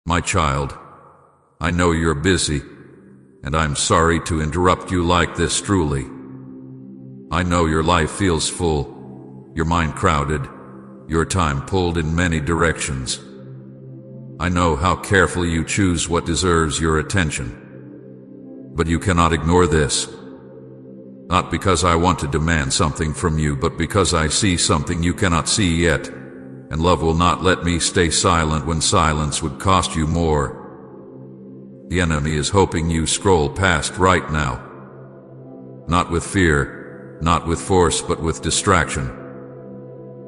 My child, I know you're busy, and I'm sorry to interrupt you like this truly. I know your life feels full, your mind crowded, your time pulled in many directions. I know how carefully you choose what deserves your attention. But you cannot ignore this. Not because I want to demand something from you, but because I see something you cannot see yet, and love will not let me stay silent when silence would cost you more. The enemy is hoping you scroll past right now. Not with fear, not with force, but with distraction.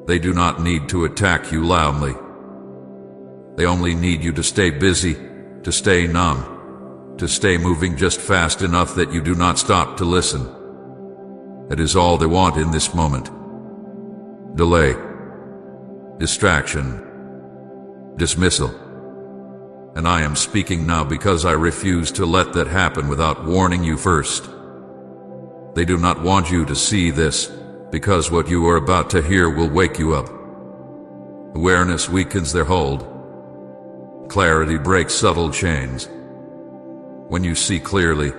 They do not need to attack you loudly. They only need you to stay busy, to stay numb, to stay moving just fast enough that you do not stop to listen. That is all they want in this moment. Delay, distraction, dismissal. And I am speaking now because I refuse to let that happen without warning you first. They do not want you to see this, because what you are about to hear will wake you up. Awareness weakens their hold. Clarity breaks subtle chains. When you see clearly,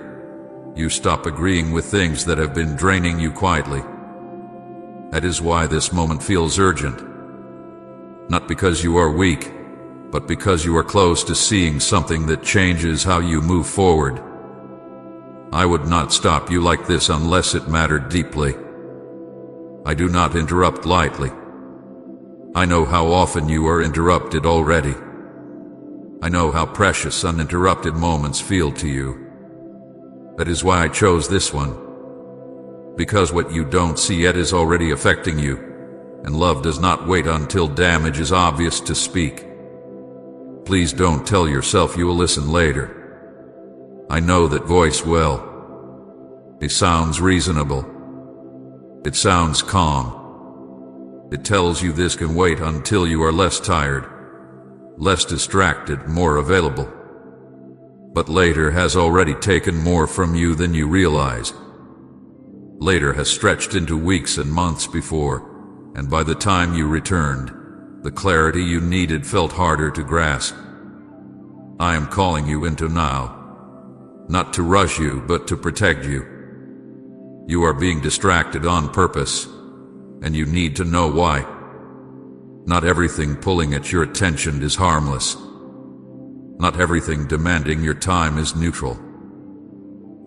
you stop agreeing with things that have been draining you quietly. That is why this moment feels urgent. Not because you are weak, but because you are close to seeing something that changes how you move forward. I would not stop you like this unless it mattered deeply. I do not interrupt lightly. I know how often you are interrupted already. I know how precious uninterrupted moments feel to you. That is why I chose this one. Because what you don't see yet is already affecting you, and love does not wait until damage is obvious to speak. Please don't tell yourself you will listen later. I know that voice well. It sounds reasonable. It sounds calm. It tells you this can wait until you are less tired, less distracted, more available. But later has already taken more from you than you realize. Later has stretched into weeks and months before, and by the time you returned, the clarity you needed felt harder to grasp. I am calling you into now, not to rush you, but to protect you. You are being distracted on purpose, and you need to know why. Not everything pulling at your attention is harmless. Not everything demanding your time is neutral.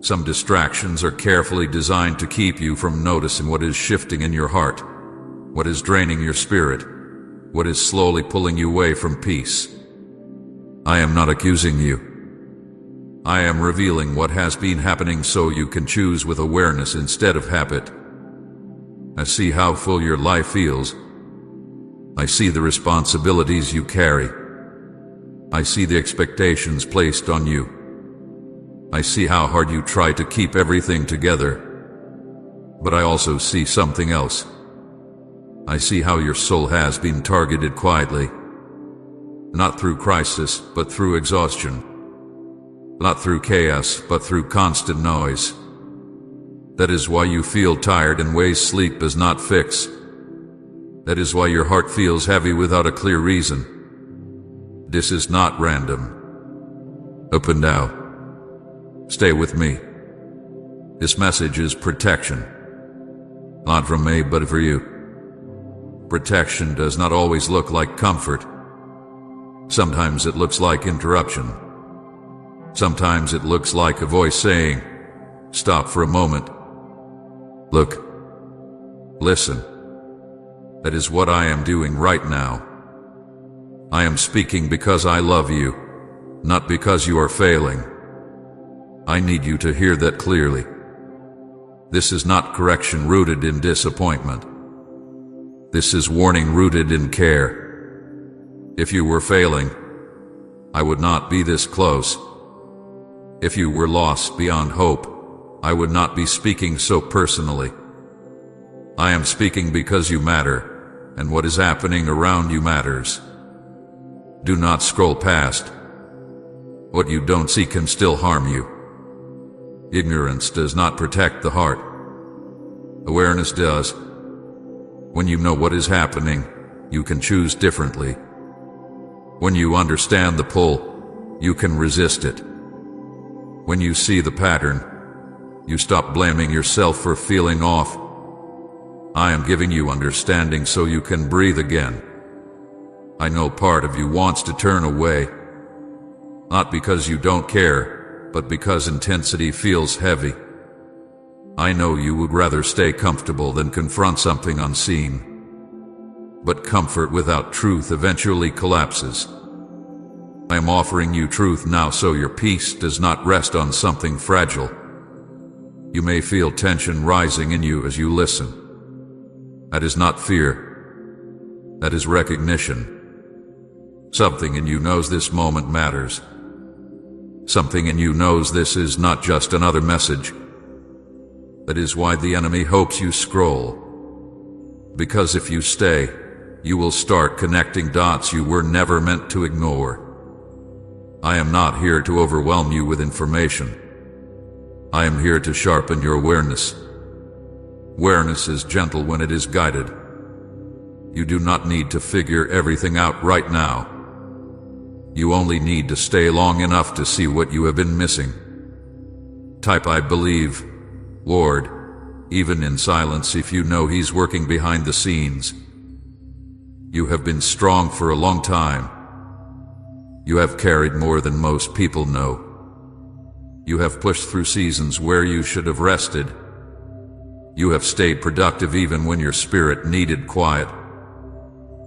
Some distractions are carefully designed to keep you from noticing what is shifting in your heart, what is draining your spirit, what is slowly pulling you away from peace. I am not accusing you. I am revealing what has been happening so you can choose with awareness instead of habit. I see how full your life feels. I see the responsibilities you carry. I see the expectations placed on you. I see how hard you try to keep everything together. But I also see something else. I see how your soul has been targeted quietly. Not through crisis, but through exhaustion. Not through chaos, but through constant noise. That is why you feel tired in ways sleep does not fix. That is why your heart feels heavy without a clear reason. This is not random. Open now. Stay with me. This message is protection. Not from me, but for you. Protection does not always look like comfort. Sometimes it looks like interruption. Sometimes it looks like a voice saying, "Stop for a moment. Look. Listen." That is what I am doing right now. I am speaking because I love you, not because you are failing. I need you to hear that clearly. This is not correction rooted in disappointment. This is warning rooted in care. If you were failing, I would not be this close. If you were lost beyond hope, I would not be speaking so personally. I am speaking because you matter, and what is happening around you matters. Do not scroll past. What you don't see can still harm you. Ignorance does not protect the heart. Awareness does. When you know what is happening, you can choose differently. When you understand the pull, you can resist it. When you see the pattern, you stop blaming yourself for feeling off. I am giving you understanding so you can breathe again. I know part of you wants to turn away, not because you don't care, but because intensity feels heavy. I know you would rather stay comfortable than confront something unseen. But comfort without truth eventually collapses. I am offering you truth now so your peace does not rest on something fragile. You may feel tension rising in you as you listen. That is not fear. That is recognition. Something in you knows this moment matters. Something in you knows this is not just another message. That is why the enemy hopes you scroll. Because if you stay, you will start connecting dots you were never meant to ignore. I am not here to overwhelm you with information. I am here to sharpen your awareness. Awareness is gentle when it is guided. You do not need to figure everything out right now. You only need to stay long enough to see what you have been missing. Type I believe, Lord, even in silence if you know He's working behind the scenes. You have been strong for a long time. You have carried more than most people know. You have pushed through seasons where you should have rested. You have stayed productive even when your spirit needed quiet.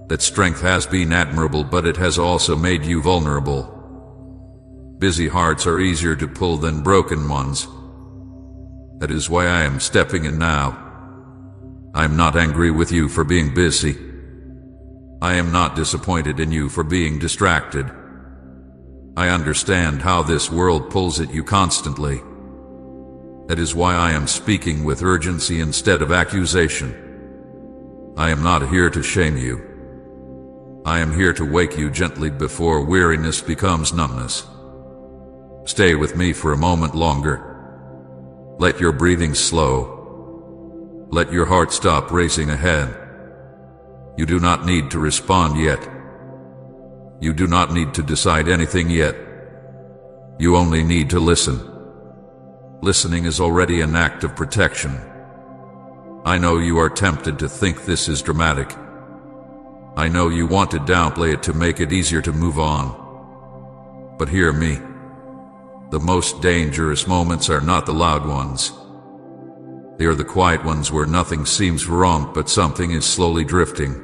That strength has been admirable, but it has also made you vulnerable. Busy hearts are easier to pull than broken ones. That is why I am stepping in now. I am not angry with you for being busy. I am not disappointed in you for being distracted. I understand how this world pulls at you constantly. That is why I am speaking with urgency instead of accusation. I am not here to shame you. I am here to wake you gently before weariness becomes numbness. Stay with me for a moment longer. Let your breathing slow. Let your heart stop racing ahead. You do not need to respond yet. You do not need to decide anything yet. You only need to listen. Listening is already an act of protection. I know you are tempted to think this is dramatic. I know you want to downplay it to make it easier to move on. But hear me. The most dangerous moments are not the loud ones. They are the quiet ones where nothing seems wrong but something is slowly drifting.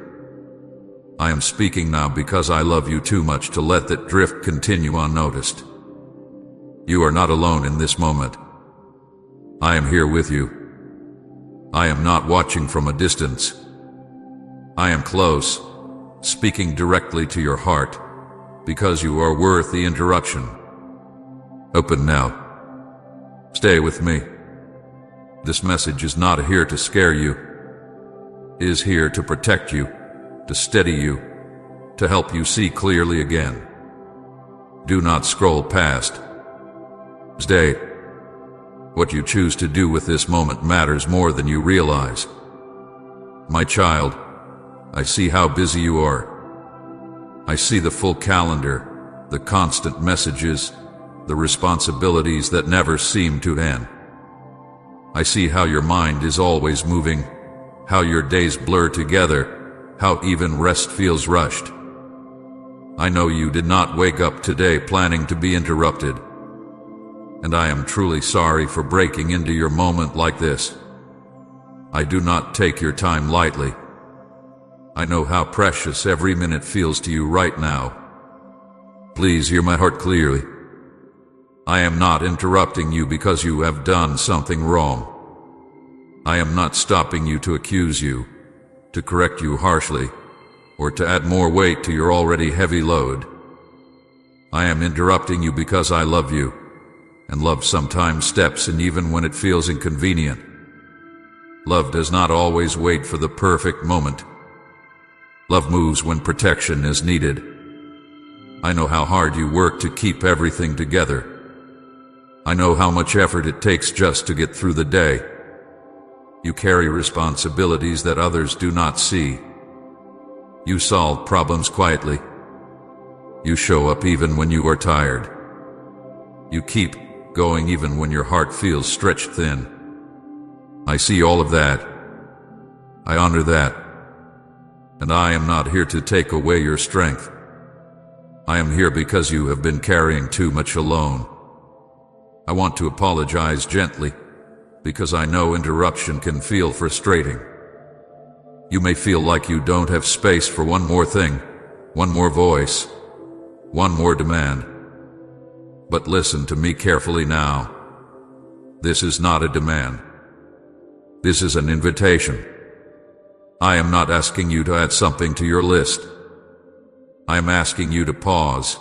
I am speaking now because I love you too much to let that drift continue unnoticed. You are not alone in this moment. I am here with you. I am not watching from a distance. I am close, speaking directly to your heart, because you are worth the interruption. Open now. Stay with me. This message is not here to scare you. It is here to protect you, to steady you, to help you see clearly again. Do not scroll past. Stay. What you choose to do with this moment matters more than you realize. My child, I see how busy you are. I see the full calendar, the constant messages, the responsibilities that never seem to end. I see how your mind is always moving, how your days blur together, how even rest feels rushed. I know you did not wake up today planning to be interrupted, and I am truly sorry for breaking into your moment like this. I do not take your time lightly. I know how precious every minute feels to you right now. Please hear my heart clearly. I am not interrupting you because you have done something wrong. I am not stopping you to accuse you, to correct you harshly, or to add more weight to your already heavy load. I am interrupting you because I love you, and love sometimes steps in even when it feels inconvenient. Love does not always wait for the perfect moment. Love moves when protection is needed. I know how hard you work to keep everything together. I know how much effort it takes just to get through the day. You carry responsibilities that others do not see. You solve problems quietly. You show up even when you are tired. You keep going even when your heart feels stretched thin. I see all of that. I honor that. And I am not here to take away your strength. I am here because you have been carrying too much alone. I want to apologize gently, because I know interruption can feel frustrating. You may feel like you don't have space for one more thing, one more voice, one more demand. But listen to me carefully now. This is not a demand. This is an invitation. I am not asking you to add something to your list. I am asking you to pause,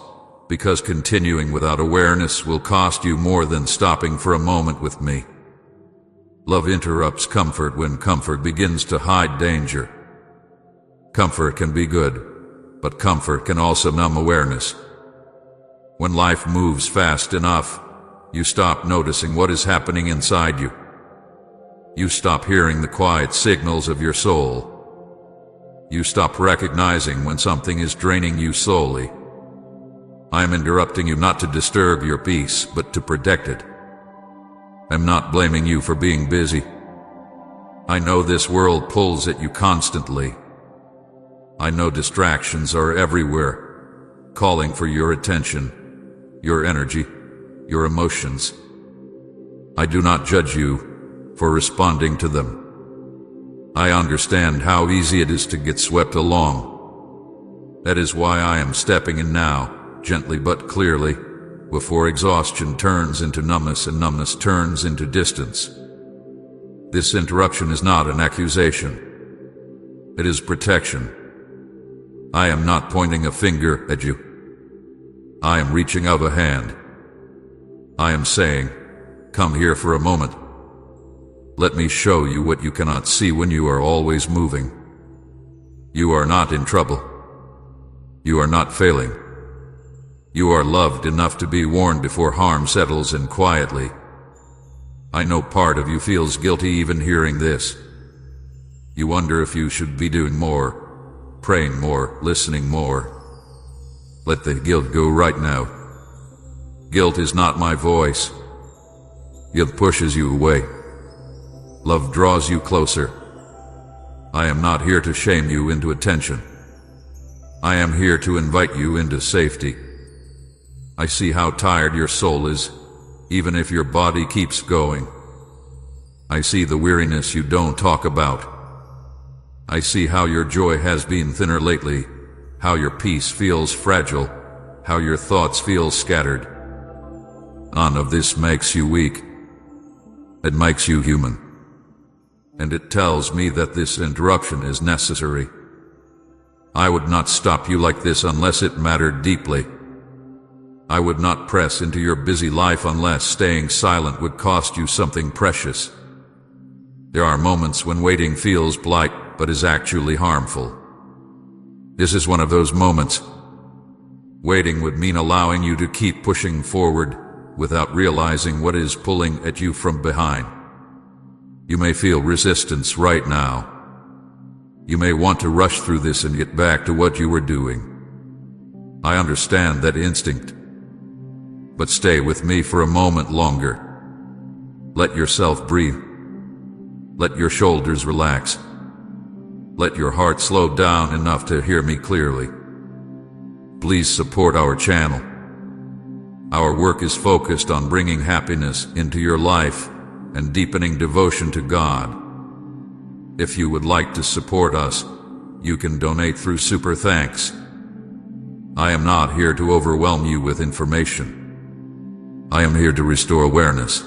because continuing without awareness will cost you more than stopping for a moment with me. Love interrupts comfort when comfort begins to hide danger. Comfort can be good, but comfort can also numb awareness. When life moves fast enough, you stop noticing what is happening inside you. You stop hearing the quiet signals of your soul. You stop recognizing when something is draining you slowly. I am interrupting you not to disturb your peace, but to protect it. I'm not blaming you for being busy. I know this world pulls at you constantly. I know distractions are everywhere, calling for your attention, your energy, your emotions. I do not judge you for responding to them. I understand how easy it is to get swept along. That is why I am stepping in now, gently but clearly, before exhaustion turns into numbness and numbness turns into distance. This interruption is not an accusation. It is protection. I am not pointing a finger at you. I am reaching out a hand. I am saying, come here for a moment. Let me show you what you cannot see when you are always moving. You are not in trouble. You are not failing. You are loved enough to be warned before harm settles in quietly. I know part of you feels guilty even hearing this. You wonder if you should be doing more, praying more, listening more. Let the guilt go right now. Guilt is not my voice. Guilt pushes you away. Love draws you closer. I am not here to shame you into attention. I am here to invite you into safety. I see how tired your soul is, even if your body keeps going. I see the weariness you don't talk about. I see how your joy has been thinner lately, how your peace feels fragile, how your thoughts feel scattered. None of this makes you weak. It makes you human. And it tells me that this interruption is necessary. I would not stop you like this unless it mattered deeply. I would not press into your busy life unless staying silent would cost you something precious. There are moments when waiting feels polite but is actually harmful. This is one of those moments. Waiting would mean allowing you to keep pushing forward without realizing what is pulling at you from behind. You may feel resistance right now. You may want to rush through this and get back to what you were doing. I understand that instinct. But stay with me for a moment longer. Let yourself breathe. Let your shoulders relax. Let your heart slow down enough to hear me clearly. Please support our channel. Our work is focused on bringing happiness into your life and deepening devotion to God. If you would like to support us, you can donate through Super Thanks. I am not here to overwhelm you with information. I am here to restore awareness.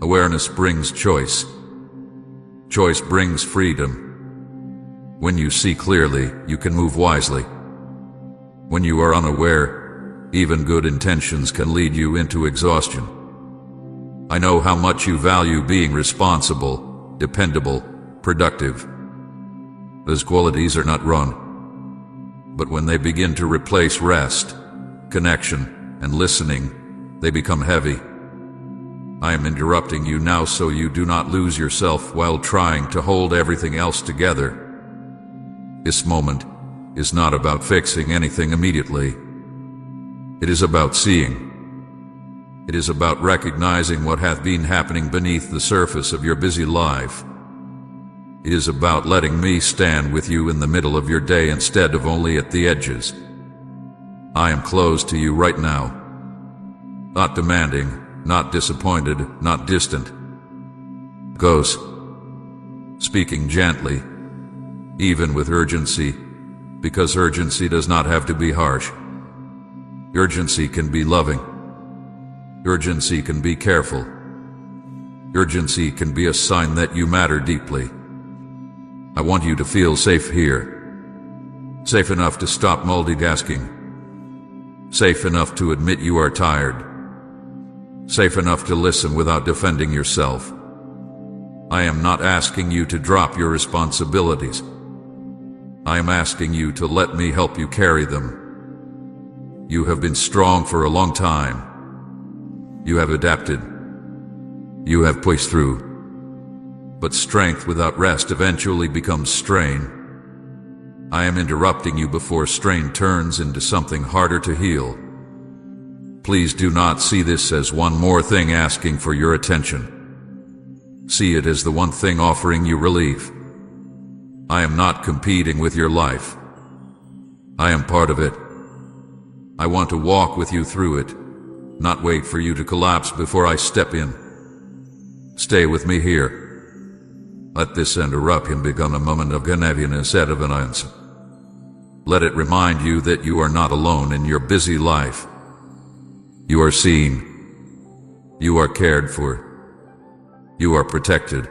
Awareness brings choice. Choice brings freedom. When you see clearly, you can move wisely. When you are unaware, even good intentions can lead you into exhaustion. I know how much you value being responsible, dependable, productive. Those qualities are not wrong. But when they begin to replace rest, connection, and listening, they become heavy. I am interrupting you now so you do not lose yourself while trying to hold everything else together. This moment is not about fixing anything immediately. It is about seeing. It is about recognizing what hath been happening beneath the surface of your busy life. It is about letting me stand with you in the middle of your day instead of only at the edges. I am close to you right now. Not demanding, not disappointed, not distant. Close. Speaking gently, even with urgency, because urgency does not have to be harsh. Urgency can be loving. Urgency can be careful. Urgency can be a sign that you matter deeply. I want you to feel safe here. Safe enough to stop multitasking. Safe enough to admit you are tired. Safe enough to listen without defending yourself. I am not asking you to drop your responsibilities. I am asking you to let me help you carry them. You have been strong for a long time. You have adapted. You have pushed through. But strength without rest eventually becomes strain. I am interrupting you before strain turns into something harder to heal. Please do not see this as one more thing asking for your attention. See it as the one thing offering you relief. I am not competing with your life. I am part of it. I want to walk with you through it, not wait for you to collapse before I step in. Stay with me here. Let this interruption become a moment of heaviness and of annoyance. Let it remind you that you are not alone in your busy life. You are seen. You are cared for. You are protected.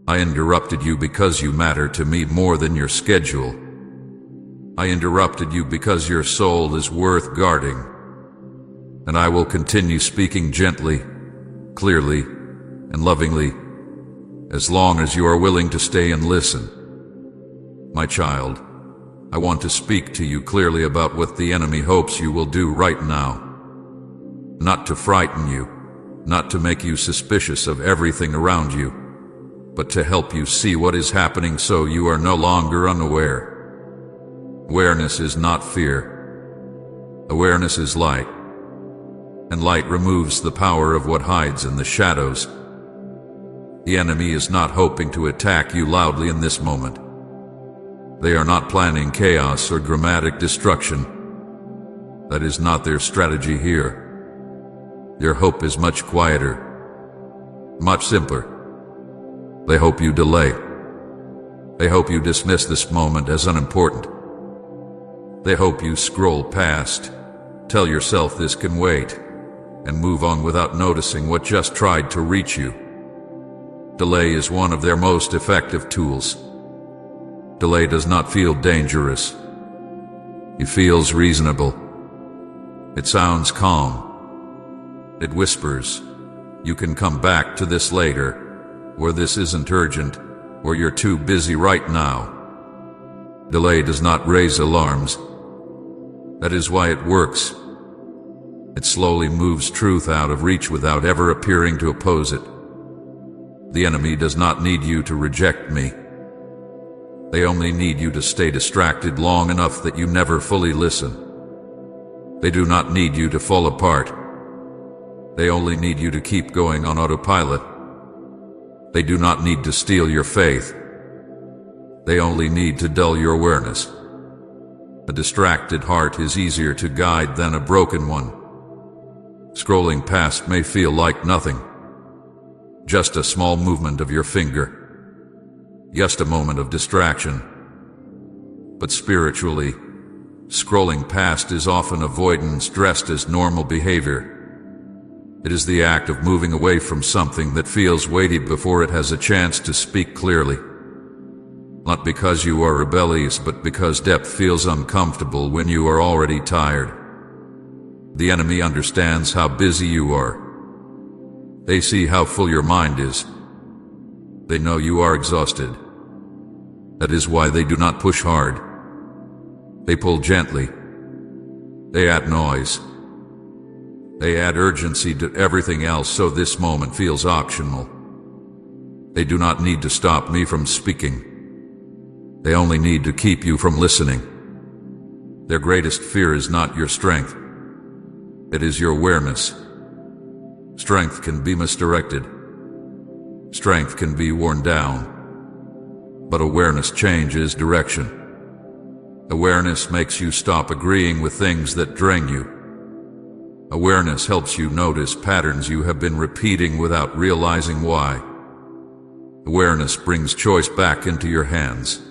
I interrupted you because you matter to me more than your schedule. I interrupted you because your soul is worth guarding. And I will continue speaking gently, clearly, and lovingly, as long as you are willing to stay and listen. My child, I want to speak to you clearly about what the enemy hopes you will do right now. Not to frighten you, not to make you suspicious of everything around you, but to help you see what is happening so you are no longer unaware. Awareness is not fear. Awareness is light. And light removes the power of what hides in the shadows. The enemy is not hoping to attack you loudly in this moment. They are not planning chaos or dramatic destruction. That is not their strategy here. Their hope is much quieter, much simpler. They hope you delay. They hope you dismiss this moment as unimportant. They hope you scroll past, tell yourself this can wait, and move on without noticing what just tried to reach you. Delay is one of their most effective tools. Delay does not feel dangerous. It feels reasonable. It sounds calm. It whispers, you can come back to this later, or this isn't urgent, or you're too busy right now. Delay does not raise alarms. That is why it works. It slowly moves truth out of reach without ever appearing to oppose it. The enemy does not need you to reject me. They only need you to stay distracted long enough that you never fully listen. They do not need you to fall apart. They only need you to keep going on autopilot. They do not need to steal your faith. They only need to dull your awareness. A distracted heart is easier to guide than a broken one. Scrolling past may feel like nothing. Just a small movement of your finger. Just a moment of distraction. But spiritually, scrolling past is often avoidance dressed as normal behavior. It is the act of moving away from something that feels weighty before it has a chance to speak clearly. Not because you are rebellious, but because depth feels uncomfortable when you are already tired. The enemy understands how busy you are. They see how full your mind is. They know you are exhausted. That is why they do not push hard. They pull gently. They add noise. They add urgency to everything else so this moment feels optional. They do not need to stop me from speaking. They only need to keep you from listening. Their greatest fear is not your strength. It is your awareness. Strength can be misdirected. Strength can be worn down. But awareness changes direction. Awareness makes you stop agreeing with things that drain you. Awareness helps you notice patterns you have been repeating without realizing why. Awareness brings choice back into your hands.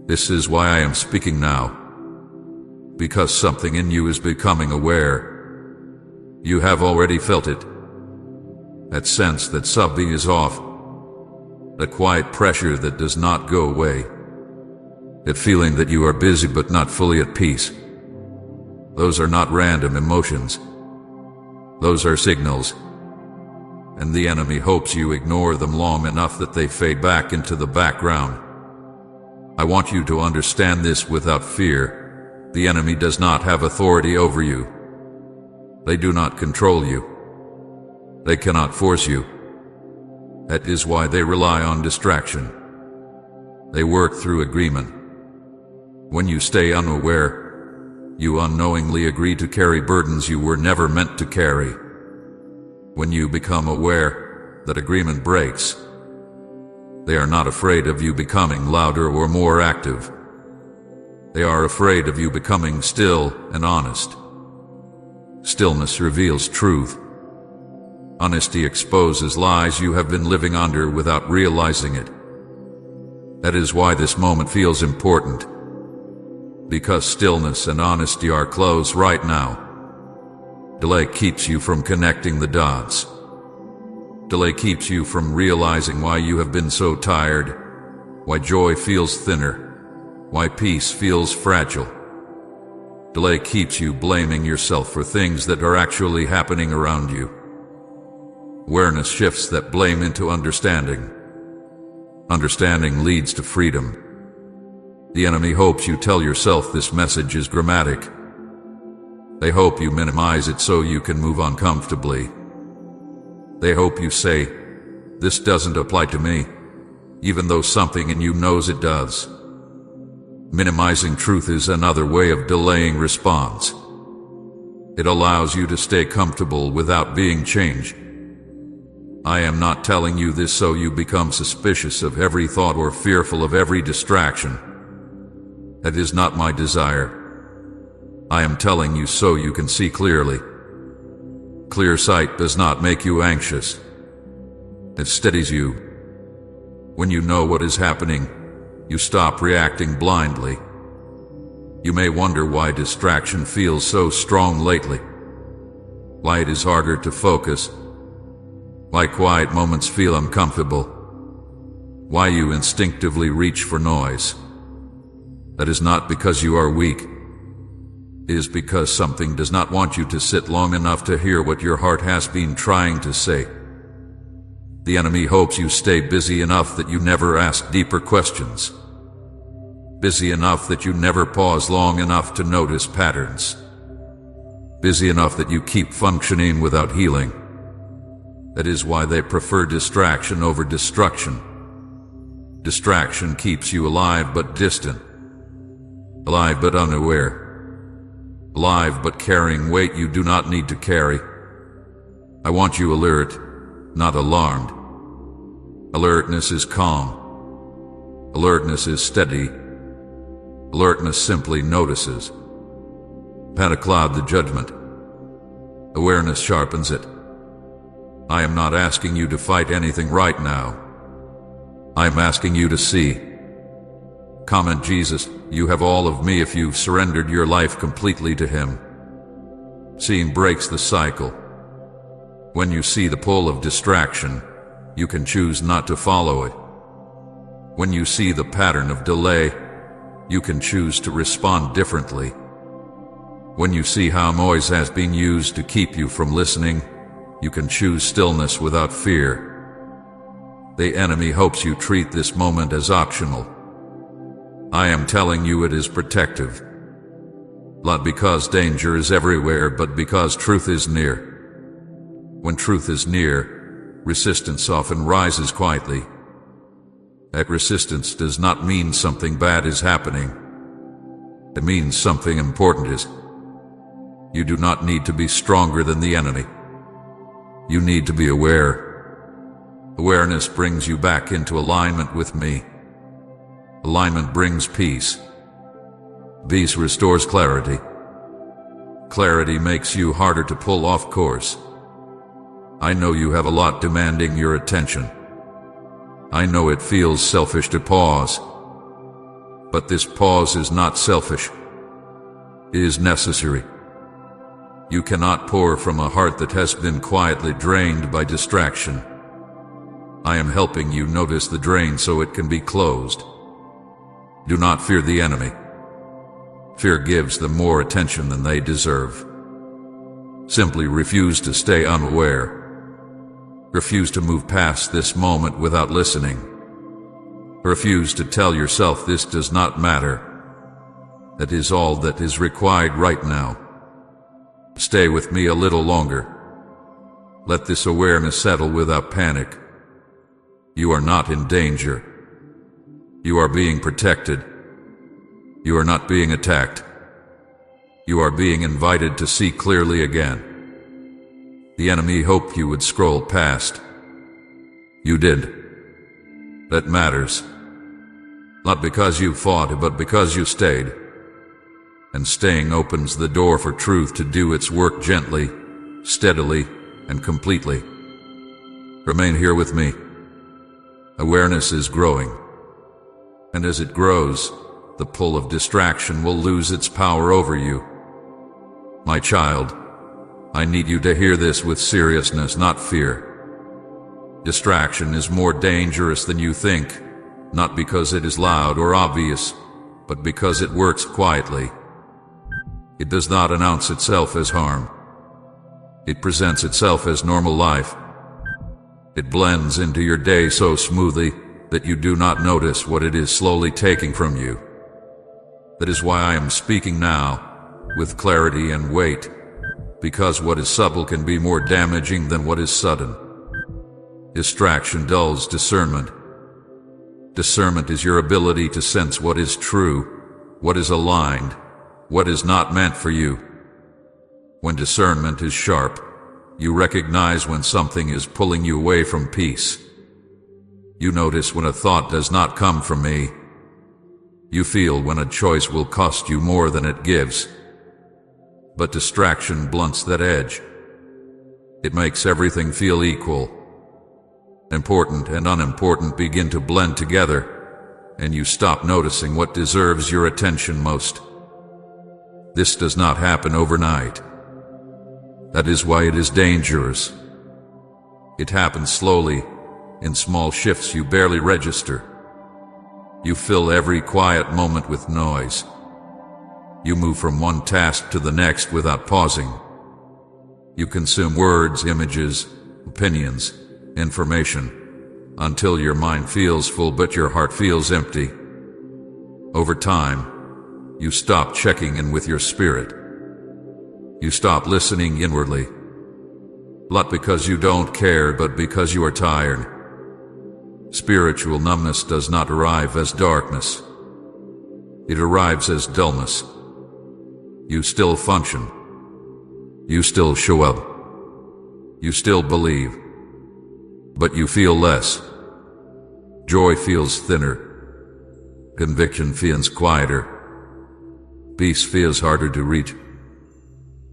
This is why I am speaking now. Because something in you is becoming aware. You have already felt it. That sense that something is off. That quiet pressure that does not go away. That feeling that you are busy but not fully at peace. Those are not random emotions. Those are signals. And the enemy hopes you ignore them long enough that they fade back into the background. I want you to understand this without fear. The enemy does not have authority over you. They do not control you. They cannot force you. That is why they rely on distraction. They work through agreement. When you stay unaware, you unknowingly agree to carry burdens you were never meant to carry. When you become aware, that agreement breaks. They are not afraid of you becoming louder or more active. They are afraid of you becoming still and honest. Stillness reveals truth. Honesty exposes lies you have been living under without realizing it. That is why this moment feels important. Because stillness and honesty are close right now. Delay keeps you from connecting the dots. Delay keeps you from realizing why you have been so tired, why joy feels thinner, why peace feels fragile. Delay keeps you blaming yourself for things that are actually happening around you. Awareness shifts that blame into understanding. Understanding leads to freedom. The enemy hopes you tell yourself this message is dramatic. They hope you minimize it so you can move on comfortably. They hope you say, "This doesn't apply to me," even though something in you knows it does. Minimizing truth is another way of delaying response. It allows you to stay comfortable without being changed. I am not telling you this so you become suspicious of every thought or fearful of every distraction. That is not my desire. I am telling you so you can see clearly. Clear sight does not make you anxious. It steadies you. When you know what is happening, you stop reacting blindly. You may wonder why distraction feels so strong lately. Why it is harder to focus. Why quiet moments feel uncomfortable. Why you instinctively reach for noise. That is not because you are weak. It is because something does not want you to sit long enough to hear what your heart has been trying to say. The enemy hopes you stay busy enough that you never ask deeper questions. Busy enough that you never pause long enough to notice patterns. Busy enough that you keep functioning without healing. That is why they prefer distraction over destruction. Distraction keeps you alive but distant. Alive but unaware. Alive but carrying weight you do not need to carry. I want you alert, not alarmed. Alertness is calm. Alertness is steady. Alertness simply notices. Panic cloud the judgment. Awareness sharpens it. I am not asking you to fight anything right now. I am asking you to see. Comment Jesus, you have all of me if you've surrendered your life completely to Him. Seeing breaks the cycle. When you see the pull of distraction, you can choose not to follow it. When you see the pattern of delay, you can choose to respond differently. When you see how noise has been used to keep you from listening, you can choose stillness without fear. The enemy hopes you treat this moment as optional. I am telling you it is protective. Not because danger is everywhere, but because truth is near. When truth is near, resistance often rises quietly. That resistance does not mean something bad is happening. It means something important is. You do not need to be stronger than the enemy. You need to be aware. Awareness brings you back into alignment with me. Alignment brings peace. Peace restores clarity. Clarity makes you harder to pull off course. I know you have a lot demanding your attention. I know it feels selfish to pause. But this pause is not selfish. It is necessary. You cannot pour from a heart that has been quietly drained by distraction. I am helping you notice the drain so it can be closed. Do not fear the enemy. Fear gives them more attention than they deserve. Simply refuse to stay unaware. Refuse to move past this moment without listening. Refuse to tell yourself this does not matter. That is all that is required right now. Stay with me a little longer. Let this awareness settle without panic. You are not in danger. You are being protected. You are not being attacked. You are being invited to see clearly again. The enemy hoped you would scroll past. You did. That matters. Not because you fought, but because you stayed. And staying opens the door for truth to do its work gently, steadily, and completely. Remain here with me. Awareness is growing. And as it grows, the pull of distraction will lose its power over you. My child, I need you to hear this with seriousness, not fear. Distraction is more dangerous than you think, not because it is loud or obvious, but because it works quietly. It does not announce itself as harm. It presents itself as normal life. It blends into your day so smoothly that you do not notice what it is slowly taking from you. That is why I am speaking now, with clarity and weight, because what is subtle can be more damaging than what is sudden. Distraction dulls discernment. Discernment is your ability to sense what is true, what is aligned, what is not meant for you. When discernment is sharp, you recognize when something is pulling you away from peace. You notice when a thought does not come from me. You feel when a choice will cost you more than it gives. But distraction blunts that edge. It makes everything feel equal. Important and unimportant begin to blend together, and you stop noticing what deserves your attention most. This does not happen overnight. That is why it is dangerous. It happens slowly, in small shifts you barely register. You fill every quiet moment with noise. You move from one task to the next without pausing. You consume words, images, opinions, information, until your mind feels full but your heart feels empty. Over time, you stop checking in with your spirit. You stop listening inwardly. Not because you don't care, but because you are tired. Spiritual numbness does not arrive as darkness. It arrives as dullness. You still function. You still show up. You still believe. But you feel less. Joy feels thinner. Conviction feels quieter. Peace feels harder to reach.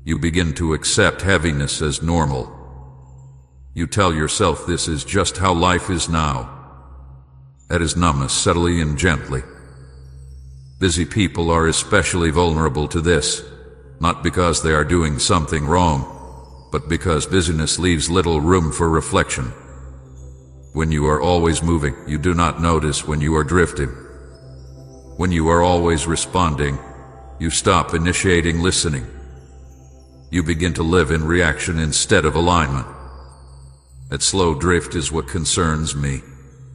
You begin to accept heaviness as normal. You tell yourself this is just how life is now. That is numbness, subtly and gently. Busy people are especially vulnerable to this, not because they are doing something wrong, but because busyness leaves little room for reflection. When you are always moving, you do not notice when you are drifting. When you are always responding, you stop initiating listening. You begin to live in reaction instead of alignment. That slow drift is what concerns me,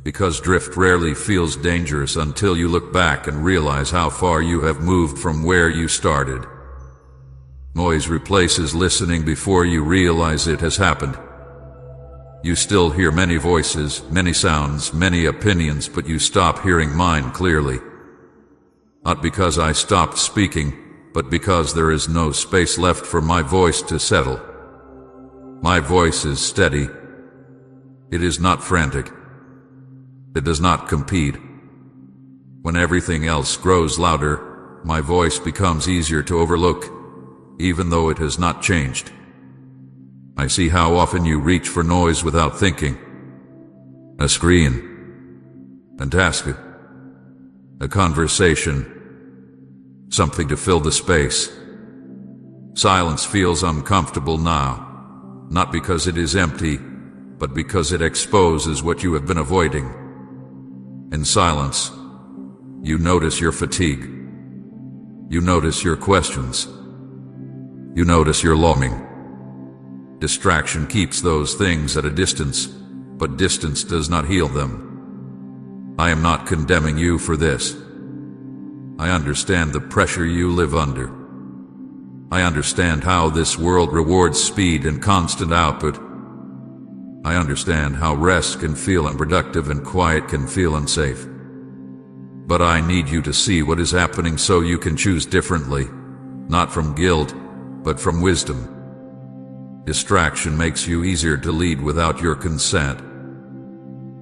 because drift rarely feels dangerous until you look back and realize how far you have moved from where you started. Noise replaces listening before you realize it has happened. You still hear many voices, many sounds, many opinions, but you stop hearing mine clearly. Not because I stopped speaking, but because there is no space left for my voice to settle. My voice is steady. It is not frantic. It does not compete. When everything else grows louder, my voice becomes easier to overlook, even though it has not changed. I see how often you reach for noise without thinking. A screen, a task, a conversation, something to fill the space. Silence feels uncomfortable now, not because it is empty, but because it exposes what you have been avoiding. In silence, you notice your fatigue. You notice your questions. You notice your longing. Distraction keeps those things at a distance, but distance does not heal them. I am not condemning you for this. I understand the pressure you live under. I understand how this world rewards speed and constant output. I understand how rest can feel unproductive and quiet can feel unsafe. But I need you to see what is happening so you can choose differently, not from guilt, but from wisdom. Distraction makes you easier to lead without your consent.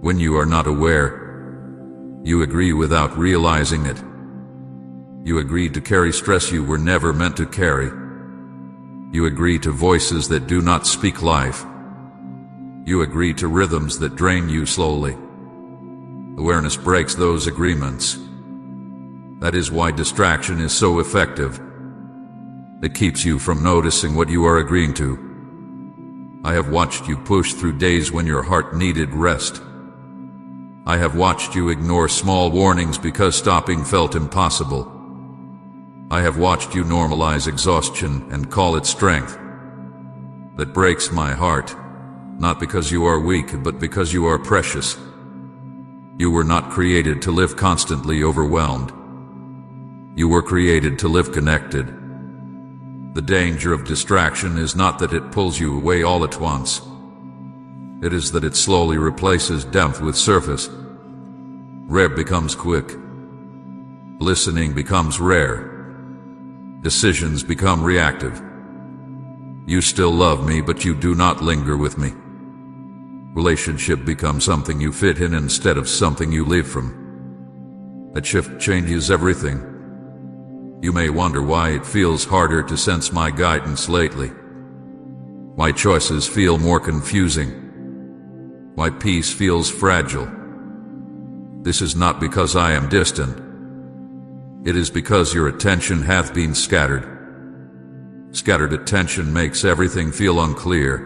When you are not aware, you agree without realizing it. You agree to carry stress you were never meant to carry. You agree to voices that do not speak life. You agree to rhythms that drain you slowly. Awareness breaks those agreements. That is why distraction is so effective. It keeps you from noticing what you are agreeing to. I have watched you push through days when your heart needed rest. I have watched you ignore small warnings because stopping felt impossible. I have watched you normalize exhaustion and call it strength. That breaks my heart, not because you are weak, but because you are precious. You were not created to live constantly overwhelmed. You were created to live connected. The danger of distraction is not that it pulls you away all at once. It is that it slowly replaces depth with surface. Rare becomes quick. Listening becomes rare. Decisions become reactive. You still love me, but you do not linger with me. Relationship becomes something you fit in instead of something you live from. That shift changes everything. You may wonder why it feels harder to sense my guidance lately. Why choices feel more confusing. Why peace feels fragile. This is not because I am distant. It is because your attention hath been scattered. Scattered attention makes everything feel unclear.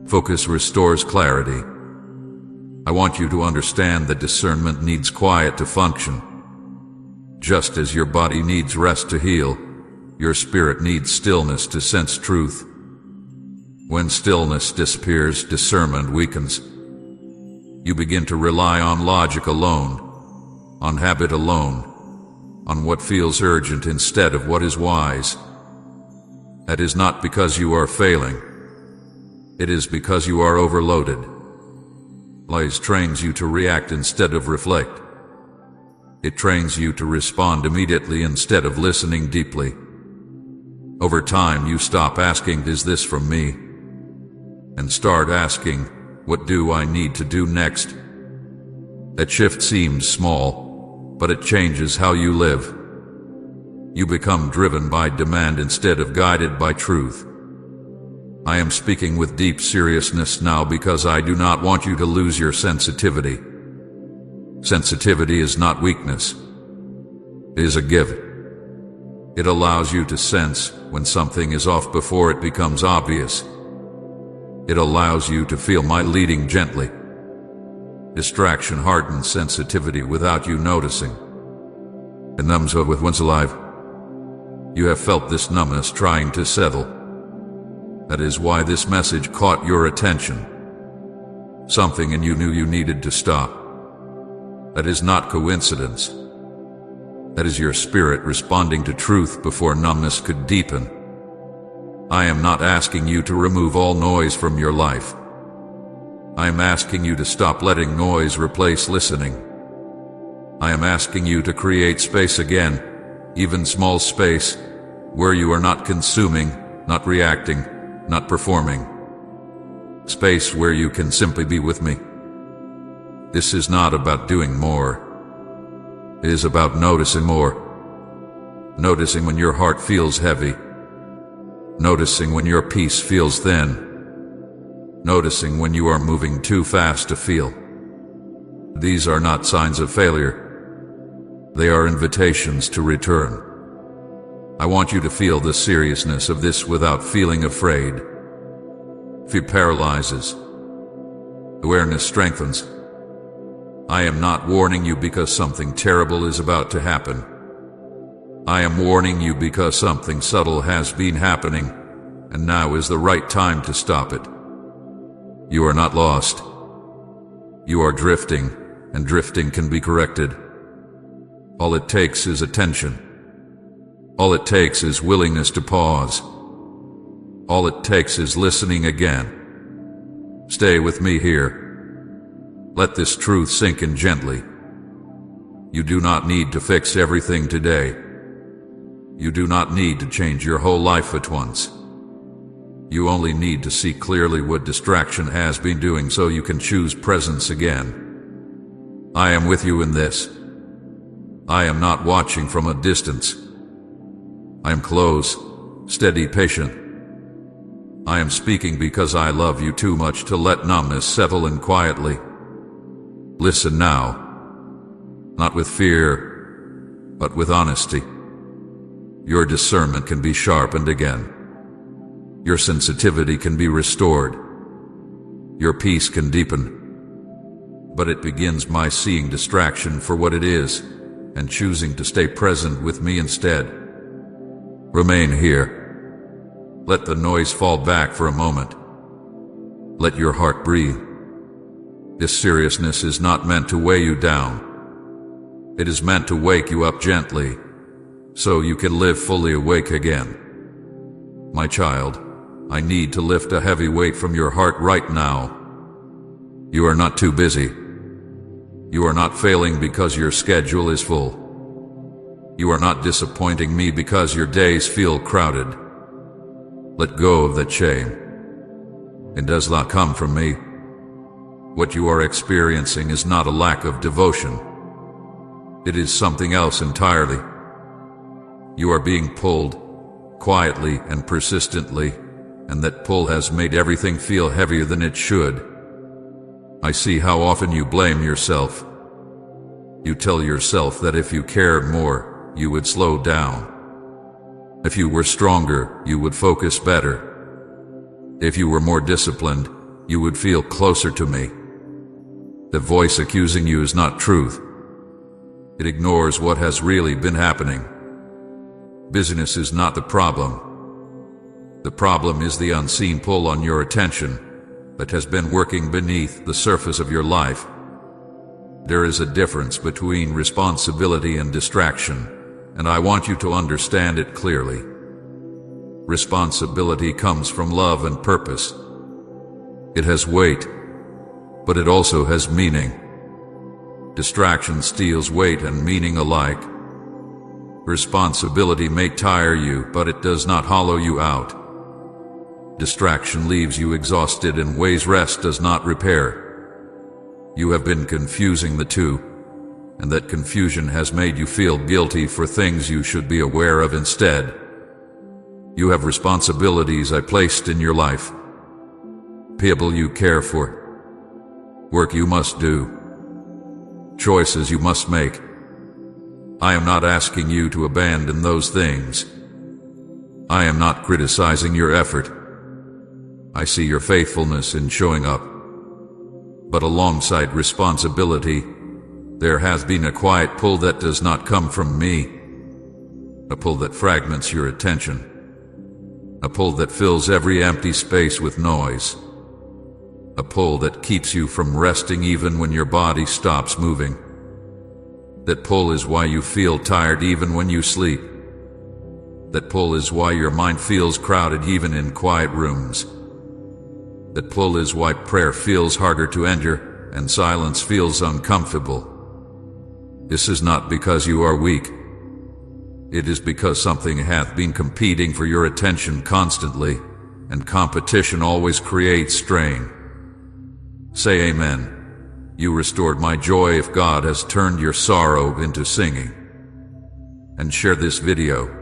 Focus restores clarity. I want you to understand that discernment needs quiet to function. Just as your body needs rest to heal, your spirit needs stillness to sense truth. When stillness disappears, discernment weakens. You begin to rely on logic alone, on habit alone, on what feels urgent instead of what is wise. That is not because you are failing. It is because you are overloaded. Lies trains you to react instead of reflect. It trains you to respond immediately instead of listening deeply. Over time, you stop asking, "Is this from me?" and start asking, "What do I need to do next?" That shift seems small, but it changes how you live. You become driven by demand instead of guided by truth. I am speaking with deep seriousness now because I do not want you to lose your sensitivity. Sensitivity is not weakness. It is a gift. It allows you to sense when something is off before it becomes obvious. It allows you to feel my leading gently. Distraction hardens sensitivity without you noticing. It numbs with once alive. You have felt this numbness trying to settle. That is why this message caught your attention. Something in you knew you needed to stop. That is not coincidence. That is your spirit responding to truth before numbness could deepen. I am not asking you to remove all noise from your life. I am asking you to stop letting noise replace listening. I am asking you to create space again, even small space, where you are not consuming, not reacting, not performing, space where you can simply be with me. This is not about doing more. It is about noticing more. Noticing when your heart feels heavy. Noticing when your peace feels thin. Noticing when you are moving too fast to feel. These are not signs of failure. They are invitations to return. I want you to feel the seriousness of this without feeling afraid. Fear paralyzes. Awareness strengthens. I am not warning you because something terrible is about to happen. I am warning you because something subtle has been happening, and now is the right time to stop it. You are not lost. You are drifting, and drifting can be corrected. All it takes is attention. All it takes is willingness to pause. All it takes is listening again. Stay with me here. Let this truth sink in gently. You do not need to fix everything today. You do not need to change your whole life at once. You only need to see clearly what distraction has been doing so you can choose presence again. I am with you in this. I am not watching from a distance. I am close, steady, patient. I am speaking because I love you too much to let numbness settle in quietly. Listen now, not with fear, but with honesty. Your discernment can be sharpened again. Your sensitivity can be restored. Your peace can deepen. But it begins by seeing distraction for what it is and choosing to stay present with me instead. Remain here. Let the noise fall back for a moment. Let your heart breathe. This seriousness is not meant to weigh you down. It is meant to wake you up gently, so you can live fully awake again. My child, I need to lift a heavy weight from your heart right now. You are not too busy. You are not failing because your schedule is full. You are not disappointing me because your days feel crowded. Let go of that shame. It does not come from me. What you are experiencing is not a lack of devotion. It is something else entirely. You are being pulled, quietly and persistently, and that pull has made everything feel heavier than it should. I see how often you blame yourself. You tell yourself that if you cared more, you would slow down. If you were stronger, you would focus better. If you were more disciplined, you would feel closer to me. The voice accusing you is not truth. It ignores what has really been happening. Busyness is not the problem. The problem is the unseen pull on your attention that has been working beneath the surface of your life. There is a difference between responsibility and distraction, and I want you to understand it clearly. Responsibility comes from love and purpose. It has weight, but it also has meaning. Distraction steals weight and meaning alike. Responsibility may tire you, but it does not hollow you out. Distraction leaves you exhausted in ways rest does not repair. You have been confusing the two, and that confusion has made you feel guilty for things you should be aware of instead. You have responsibilities I placed in your life. People you care for. Work you must do. Choices you must make. I am not asking you to abandon those things. I am not criticizing your effort. I see your faithfulness in showing up. But alongside responsibility, there has been a quiet pull that does not come from me. A pull that fragments your attention. A pull that fills every empty space with noise. A pull that keeps you from resting even when your body stops moving. That pull is why you feel tired even when you sleep. That pull is why your mind feels crowded even in quiet rooms. That pull is why prayer feels harder to enter and silence feels uncomfortable. This is not because you are weak. It is because something hath been competing for your attention constantly, and competition always creates strain. Say amen. You restored my joy if God has turned your sorrow into singing. And share this video.